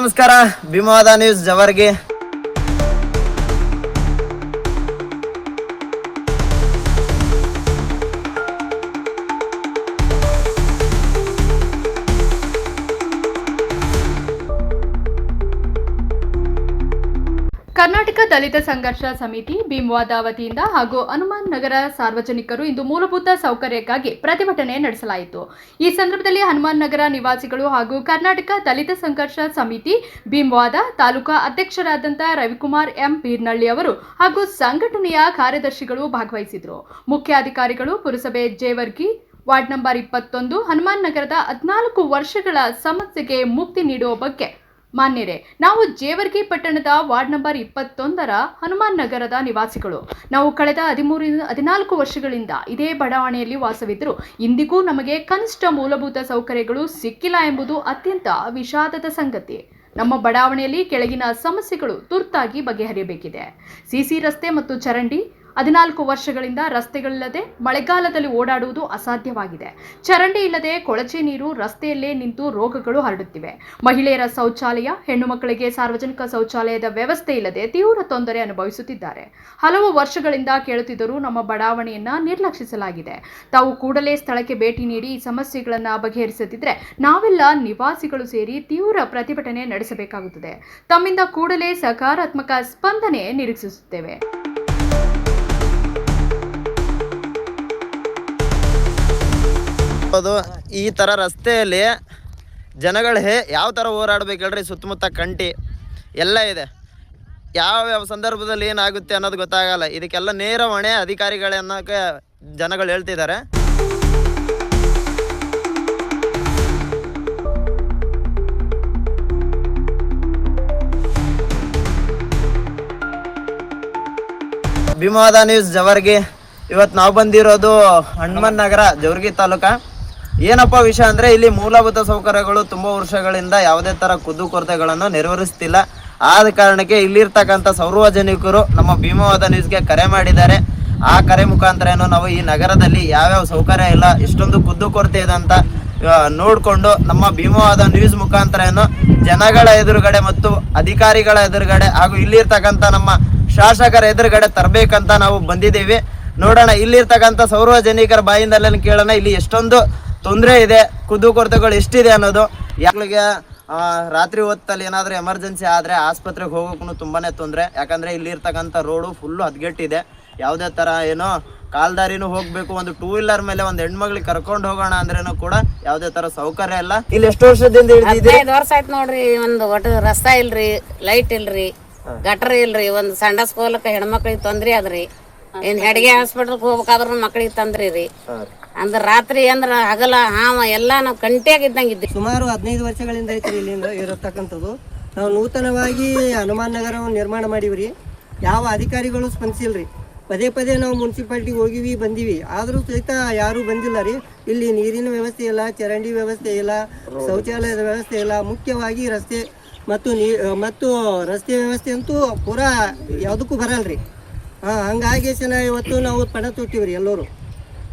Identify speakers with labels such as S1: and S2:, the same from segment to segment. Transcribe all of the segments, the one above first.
S1: ನಮಸ್ಕಾರ. ಭೀಮವಾದ ನ್ಯೂಸ್ ಜವರ್ಗಿ.
S2: ಕರ್ನಾಟಕ ದಲಿತ ಸಂಘರ್ಷ ಸಮಿತಿ ಭೀಮವಾದ ವತಿಯಿಂದ ಹಾಗೂ ಹನುಮಾನ್ ನಗರ ಸಾರ್ವಜನಿಕರು ಇಂದು ಮೂಲಭೂತ ಸೌಕರ್ಯಕ್ಕಾಗಿ ಪ್ರತಿಭಟನೆ ನಡೆಸಲಾಯಿತು. ಈ ಸಂದರ್ಭದಲ್ಲಿ ಹನುಮಾನ್ ನಗರ ನಿವಾಸಿಗಳು ಹಾಗೂ ಕರ್ನಾಟಕ ದಲಿತ ಸಂಘರ್ಷ ಸಮಿತಿ ಭೀಮವಾದ ತಾಲೂಕಾ ಅಧ್ಯಕ್ಷರಾದಂಥ ರವಿಕುಮಾರ್ ಎಂ ಬೀರ್ನಳ್ಳಿ ಅವರು ಹಾಗೂ ಸಂಘಟನೆಯ ಕಾರ್ಯದರ್ಶಿಗಳು ಭಾಗವಹಿಸಿದರು. ಮುಖ್ಯ ಅಧಿಕಾರಿಗಳು ಪುರಸಭೆ ಜೇವರ್ಗಿ ವಾರ್ಡ್ ನಂಬರ್ 21 ಹನುಮಾನ್ ನಗರದ 14 ವರ್ಷಗಳ ಸಮಸ್ಯೆಗೆ ಮುಕ್ತಿ ನೀಡುವ ಬಗ್ಗೆ ಮಾನ್ಯರೇ, ನಾವು ಜೇವರ್ಗಿ ಪಟ್ಟಣದ ವಾರ್ಡ್ ನಂಬರ್ 21ರ ಹನುಮಾನ್ ನಗರದ ನಿವಾಸಿಗಳು. ನಾವು ಕಳೆದ 13-14 ವರ್ಷಗಳಿಂದ ಇದೇ ಬಡಾವಣೆಯಲ್ಲಿ ವಾಸವಿದ್ದರೂ ಇಂದಿಗೂ ನಮಗೆ ಕನಿಷ್ಠ ಮೂಲಭೂತ ಸೌಕರ್ಯಗಳು ಸಿಕ್ಕಿಲ್ಲ ಎಂಬುದು ಅತ್ಯಂತ ವಿಷಾದದ ಸಂಗತಿ. ನಮ್ಮ ಬಡಾವಣೆಯಲ್ಲಿ ಕೆಳಗಿನ ಸಮಸ್ಯೆಗಳು ತುರ್ತಾಗಿ ಬಗೆಹರಿಯಬೇಕಿದೆ. ಸಿಸಿ ರಸ್ತೆ ಮತ್ತು ಚರಂಡಿ 14 ವರ್ಷಗಳಿಂದ ರಸ್ತೆಗಳಿಲ್ಲದೆ ಮಳೆಗಾಲದಲ್ಲಿ ಓಡಾಡುವುದು ಅಸಾಧ್ಯವಾಗಿದೆ. ಚರಂಡಿ ಇಲ್ಲದೆ ಕೊಳಚೆ ನೀರು ರಸ್ತೆಯಲ್ಲೇ ನಿಂತು ರೋಗಗಳು ಹರಡುತ್ತಿವೆ. ಮಹಿಳೆಯರ ಶೌಚಾಲಯ, ಹೆಣ್ಣು ಮಕ್ಕಳಿಗೆ ಸಾರ್ವಜನಿಕ ಶೌಚಾಲಯದ ವ್ಯವಸ್ಥೆ ಇಲ್ಲದೆ ತೀವ್ರ ತೊಂದರೆ ಅನುಭವಿಸುತ್ತಿದ್ದಾರೆ. ಹಲವು ವರ್ಷಗಳಿಂದ ಕೇಳುತ್ತಿದ್ದರೂ ನಮ್ಮ ಬಡಾವಣೆಯನ್ನ ನಿರ್ಲಕ್ಷಿಸಲಾಗಿದೆ. ತಾವು ಕೂಡಲೇ ಸ್ಥಳಕ್ಕೆ ಭೇಟಿ ನೀಡಿ ಈ ಸಮಸ್ಯೆಗಳನ್ನು ಬಗೆಹರಿಸದಿದ್ದರೆ ನಾವೆಲ್ಲ ನಿವಾಸಿಗಳು ಸೇರಿ ತೀವ್ರ ಪ್ರತಿಭಟನೆ ನಡೆಸಬೇಕಾಗುತ್ತದೆ. ತಮ್ಮಿಂದ ಕೂಡಲೇ ಸಕಾರಾತ್ಮಕ ಸ್ಪಂದನೆ ನಿರೀಕ್ಷಿಸುತ್ತೇವೆ.
S1: ಈ ಥರ ರಸ್ತೆಯಲ್ಲಿ ಜನಗಳು ಯಾವ ಥರ ಹೋರಾಡ್ಬೇಕು ಹೇಳ್ರಿ. ಸುತ್ತಮುತ್ತ ಕಂಟಿ ಎಲ್ಲ ಇದೆ. ಯಾವ ಸಂದರ್ಭದಲ್ಲಿ ಏನಾಗುತ್ತೆ ಅನ್ನೋದು ಗೊತ್ತಾಗಲ್ಲ. ಇದಕ್ಕೆಲ್ಲ ನೇರ ಹೊಣೆ ಅಧಿಕಾರಿಗಳನ್ನಕ್ಕೆ ಜನಗಳು ಹೇಳ್ತಿದ್ದಾರೆ. ಭೀಮವಾದ ನ್ಯೂಸ್ ಜವರ್ಗಿ. ಇವತ್ತು ನಾವು ಬಂದಿರೋದು ಹನುಮಾನ್ ನಗರ ಜವರ್ಗಿ ತಾಲೂಕಾ. ಏನಪ್ಪ ವಿಷಯ ಅಂದರೆ ಇಲ್ಲಿ ಮೂಲಭೂತ ಸೌಕರ್ಯಗಳು ತುಂಬ ವರ್ಷಗಳಿಂದ ಯಾವುದೇ ಥರ ಕುಂದುಕೊರತೆಗಳನ್ನು ನೆರವೇರಿಸ್ತಿಲ್ಲ. ಆದ ಕಾರಣಕ್ಕೆ ಇಲ್ಲಿರ್ತಕ್ಕಂಥ ಸಾರ್ವಜನಿಕರು ನಮ್ಮ ಭೀಮವಾದ ನ್ಯೂಸ್ಗೆ ಕರೆ ಮಾಡಿದ್ದಾರೆ. ಆ ಕರೆ ಮುಖಾಂತರ ನಾವು ಈ ನಗರದಲ್ಲಿ ಯಾವ್ಯಾವ ಸೌಕರ್ಯ ಇಲ್ಲ, ಇಷ್ಟೊಂದು ಕುಂದುಕೊರತೆ ಇದೆ ಅಂತ ನೋಡಿಕೊಂಡು ನಮ್ಮ ಭೀಮವಾದ ನ್ಯೂಸ್ ಮುಖಾಂತರ ಜನಗಳ ಎದುರುಗಡೆ ಮತ್ತು ಅಧಿಕಾರಿಗಳ ಎದುರುಗಡೆ ಹಾಗೂ ಇಲ್ಲಿರ್ತಕ್ಕಂಥ ನಮ್ಮ ಶಾಸಕರ ಎದುರುಗಡೆ ತರಬೇಕಂತ ನಾವು ಬಂದಿದ್ದೀವಿ. ನೋಡೋಣ, ಇಲ್ಲಿರ್ತಕ್ಕಂಥ ಸಾರ್ವಜನಿಕರ ಬಾಯಿಂದಲೇ ಕೇಳೋಣ ಇಲ್ಲಿ ಎಷ್ಟೊಂದು ತೊಂದರೆ ಇದೆ, ಕುಂದುಕೊರತೆಗಳು ಎಷ್ಟಿದೆ ಅನ್ನೋದು. ಯಾಕೆ ರಾತ್ರಿ ಹೊತ್ತಲ್ಲಿ ಏನಾದರೂ ಎಮರ್ಜೆನ್ಸಿ ಆದರೆ ಆಸ್ಪತ್ರೆಗೆ ಹೋಗೋಕ್ಕೂ ತುಂಬಾ ತೊಂದರೆ. ಯಾಕಂದರೆ ಇಲ್ಲಿರ್ತಕ್ಕಂಥ ರೋಡು ಫುಲ್ಲು ಹದಗೆಟ್ಟಿದೆ. ಯಾವುದೇ ಥರ ಏನೋ ಕಾಲ್ದಾರಿನೂ ಹೋಗಬೇಕು, ಒಂದು 2 ವೀಲರ್ ಮೇಲೆ ಒಂದು ಹೆಣ್ಮಗ್ಳಿಗೆ ಕರ್ಕೊಂಡು ಹೋಗೋಣ ಅಂದ್ರೇನು ಕೂಡ ಯಾವುದೇ ಥರ ಸೌಕರ್ಯ ಇಲ್ಲ. ಇಲ್ಲಿ ಎಷ್ಟು ವರ್ಷದಿಂದ
S3: 15 ವರ್ಷ ಆಯ್ತು ನೋಡ್ರಿ. ಒಂದು ಒಟ್ಟು ರಸ್ತೆ ಇಲ್ರಿ, ಲೈಟ್ ಇಲ್ರಿ, ಗಟರ್ ಇಲ್ರಿ, ಒಂದು ಸಂಡಸ್ ಹೋಗ್ಲಕ್ಕ ಹೆಣ್ಮಕ್ಳಿಗೆ ತೊಂದ್ರೆ ಅದ್ರಿ. ಏನ್ ಹೆಡ್ಗೆ ಹಾಸ್ಪಿಟಲ್ಗೆ ಹೋಗ್ಬೇಕಾದ್ರೂ ಮಕ್ಳಿಗೆ ತಂದ್ರಿ ರೀ. ಅಂದ್ರ ರಾತ್ರಿ ಅಂದ್ರ ಹಗಲ ಹಾವ ಎಲ್ಲ ನಾವು ಕಂಟಿಯಾಗಿದ್ದಂಗೆ ಇದ್ವಿ.
S4: ಸುಮಾರು 15 ವರ್ಷಗಳಿಂದ ಐತ್ರಿ ಇಲ್ಲಿಂದ ಇರತಕ್ಕಂಥದ್ದು. ನಾವು ನೂತನವಾಗಿ ಹನುಮಾನ್ ನಗರವನ್ನು ನಿರ್ಮಾಣ ಮಾಡಿವ್ರಿ. ಯಾವ ಅಧಿಕಾರಿಗಳು ಸ್ಪಂದಿಸಿಲ್ರಿ. ಪದೇ ಪದೇ ನಾವು ಮುನ್ಸಿಪಾಲ್ಟಿಗೆ ಹೋಗಿವಿ ಬಂದಿವಿ, ಆದರೂ ಸಹಿತ ಯಾರೂ ಬಂದಿಲ್ಲ ರೀ. ಇಲ್ಲಿ ನೀರಿನ ವ್ಯವಸ್ಥೆ ಇಲ್ಲ, ಚರಂಡಿ ವ್ಯವಸ್ಥೆ ಇಲ್ಲ, ಶೌಚಾಲಯದ ವ್ಯವಸ್ಥೆ ಇಲ್ಲ. ಮುಖ್ಯವಾಗಿ ರಸ್ತೆ ಮತ್ತು ರಸ್ತೆ ವ್ಯವಸ್ಥೆ ಅಂತೂ ಪೂರಾ ಯಾವುದಕ್ಕೂ ಬರಲ್ರಿ. ಹಂಗಾಗಿ ಇವತ್ತು ನಾವು ಪಣ ತೊಟ್ಟಿವ್ರಿ ಎಲ್ಲರೂ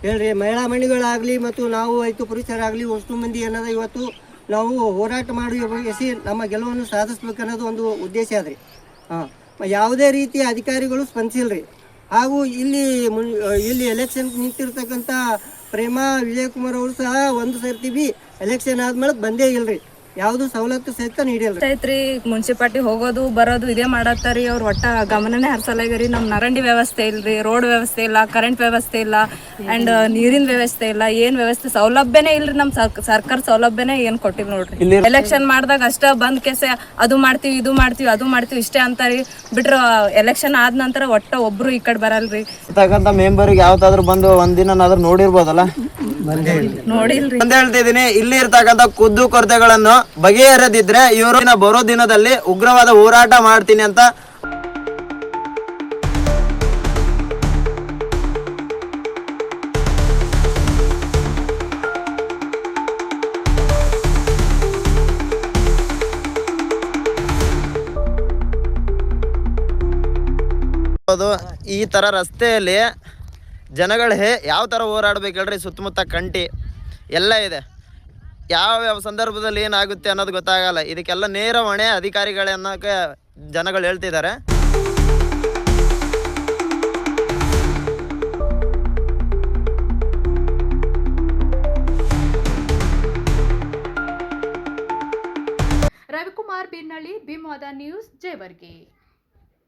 S4: ಹೇಳ್ರಿ. ಮಹಿಳಾ ಮಣಿಗಳಾಗಲಿ ಮತ್ತು ನಾವು ಆಯಿತು ಪುರುಷರಾಗಲಿ ಅಷ್ಟು ಮಂದಿ ಏನದ ಇವತ್ತು ನಾವು ಹೋರಾಟ ಮಾಡಿ ನಮ್ಮ ಗೆಲುವನ್ನು ಸಾಧಿಸ್ಬೇಕನ್ನೋದು ಒಂದು ಉದ್ದೇಶ ಅದ್ರಿ. ಯಾವುದೇ ರೀತಿಯ ಅಧಿಕಾರಿಗಳು ಸ್ಪಂದಿಸಿಲ್ರಿ. ಹಾಗೂ ಇಲ್ಲಿ ಎಲೆಕ್ಷನ್ ನಿಂತಿರ್ತಕ್ಕಂಥ ಪ್ರೇಮಾ ವಿಜಯಕುಮಾರ್ ಅವರು ಸಹ ಒಂದು ಸರ್ತಿ ಬಿ ಎಲೆಕ್ಷನ್ ಆದ್ಮೇಲೆ ಬಂದೇ ಇಲ್ರಿ. ಯಾವುದು ಸವಲತ್ತು ಸಹಿತ ನೀಡಿಲ್ಲ
S5: ಐತ್ರಿ. ಮುನ್ಸಿಪಾಲ್ಟಿ ಹೋಗೋದು ಬರೋದು ಇದೇ ಮಾಡತ್ತಾರಿ. ಅವ್ರು ಒಟ್ಟ ಗಮನನೇ ಹರ್ಸಲಾಗ್ಯಾರಿ. ನಮ್ ನರಂಡಿ ವ್ಯವಸ್ಥೆ ಇಲ್ರಿ, ರೋಡ್ ವ್ಯವಸ್ಥೆ ಇಲ್ಲ, ಕರೆಂಟ್ ವ್ಯವಸ್ಥೆ ಇಲ್ಲ, ಅಂಡ್ ನೀರಿನ ವ್ಯವಸ್ಥೆ ಇಲ್ಲ, ಏನ್ ವ್ಯವಸ್ಥೆ ಸೌಲಭ್ಯನೇ ಇಲ್ರಿ. ನಮ್ ಸರ್ಕಾರ ಸೌಲಭ್ಯನೇ ಏನ್ ಕೊಟ್ಟಿಲ್ಲ ನೋಡ್ರಿ. ಎಲೆಕ್ಷನ್ ಮಾಡ್ದಾಗ ಅಷ್ಟ ಬಂದ್ ಕೇಸೆ ಅದು ಮಾಡ್ತೀವಿ, ಇದು ಮಾಡ್ತೀವಿ, ಅದು ಮಾಡ್ತೀವಿ ಇಷ್ಟೇ ಅಂತಾರಿ. ಬಿಟ್ರ ಎಲೆಕ್ಷನ್ ಆದ ನಂತರ ಒಟ್ಟ ಒಬ್ರು ಈ ಕಡೆ ಬರಲ್ರಿ.
S1: ಮೆಂಬರ್ಗೆ ಯಾವತ್ತಾದ್ರೂ ಬಂದು ಒಂದಿನಾದ್ರೂ ನೋಡಿರ್ಬೋದಲ್ಲ?
S5: ನೋಡಿಲ್ರಿ
S1: ಅಂತ ಹೇಳ್ತಿದೀನಿ. ಇಲ್ಲಿ ಇರ್ತಕ್ಕಂಥ ಕುದ್ದು ಕೊರತೆಗಳನ್ನು ಬಗೆಹರದಿದ್ರೆ ಇವರು ಬರೋ ದಿನದಲ್ಲಿ ಉಗ್ರವಾದ ಹೋರಾಟ ಮಾಡ್ತೀನಿ ಅಂತ ಈ ತರ ರಸ್ತೆಯಲ್ಲಿ ಜನಗಳು ಯಾವ ಥರ ಹೋರಾಡ್ಬೇಕು ಹೇಳ್ರಿ. ಸುತ್ತಮುತ್ತ ಕಂಟಿ ಎಲ್ಲ ಇದೆ. ಯಾವ ಸಂದರ್ಭದಲ್ಲಿ ಏನಾಗುತ್ತೆ ಅನ್ನೋದು ಗೊತ್ತಾಗಲ್ಲ. ಇದಕ್ಕೆಲ್ಲ ನೇರ ಹೊಣೆ ಅಧಿಕಾರಿಗಳನ್ನೋಕೆ ಜನಗಳು ಹೇಳ್ತಿದ್ದಾರೆ.
S2: ರವಿಕುಮಾರ್ ಬೀರ್ನಳ್ಳಿ, ಭೀಮವಾದ ನ್ಯೂಸ್, ಜೇವರ್ಗಿ.